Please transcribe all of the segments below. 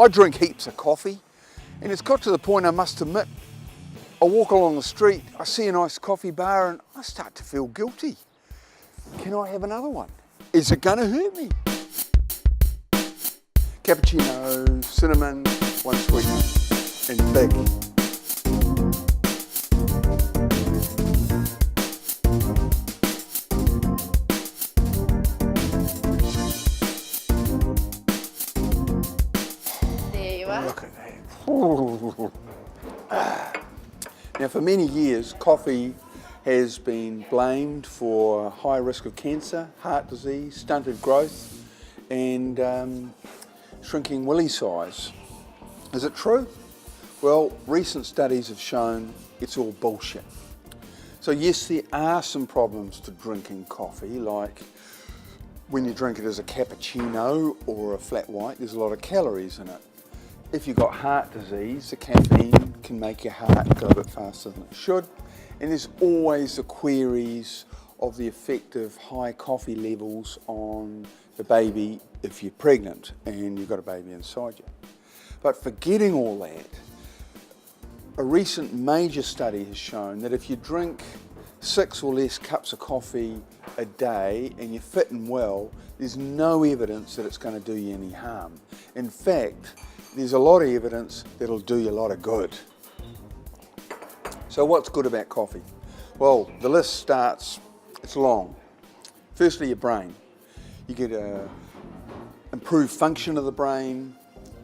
I drink heaps of coffee, and it's got to the point, I must admit, I walk along the street, I see a nice coffee bar and I start to feel guilty. Can I have another one? Is it going to hurt me? Cappuccino, cinnamon, one sweet and big. There you are. Look at that. Now, for many years, coffee has been blamed for high risk of cancer, heart disease, stunted growth, and shrinking willy size. Is it true? Well, recent studies have shown it's all bullshit. So yes, there are some problems to drinking coffee, like when you drink it as a cappuccino or a flat white, there's a lot of calories in it. If you've got heart disease, the caffeine can make your heart go a bit faster than it should. And there's always the queries of the effect of high coffee levels on the baby if you're pregnant and you've got a baby inside you. But forgetting all that, a recent major study has shown that if you drink 6 or less cups of coffee a day and you're fit and well, there's no evidence that it's going to do you any harm. In fact, there's a lot of evidence that it'll do you a lot of good. So what's good about coffee? Well, the list starts, it's long. Firstly, your brain. You get improved function of the brain,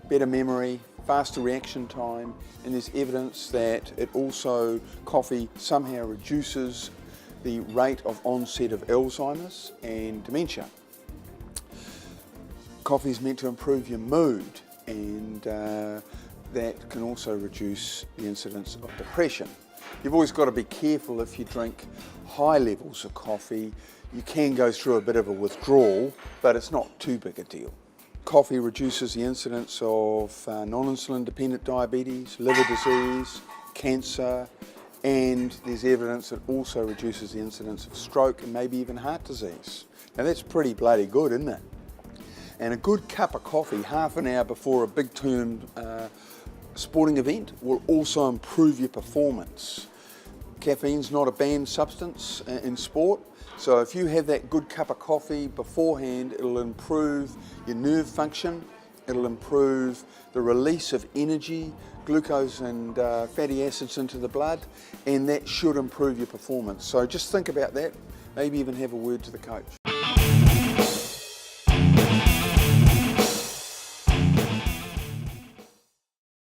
better memory, faster reaction time, and there's evidence that it also, coffee somehow reduces the rate of onset of Alzheimer's and dementia. Coffee is meant to improve your mood, and that can also reduce the incidence of depression. You've always got to be careful if you drink high levels of coffee. You can go through a bit of a withdrawal, but it's not too big a deal. Coffee reduces the incidence of non-insulin dependent diabetes, liver disease, cancer, and there's evidence that also reduces the incidence of stroke and maybe even heart disease. Now that's pretty bloody good, isn't it? And a good cup of coffee half an hour before a big term sporting event will also improve your performance. Caffeine's not a banned substance in sport, so if you have that good cup of coffee beforehand, it'll improve your nerve function, it'll improve the release of energy, glucose and fatty acids into the blood, and that should improve your performance. So just think about that, maybe even have a word to the coach.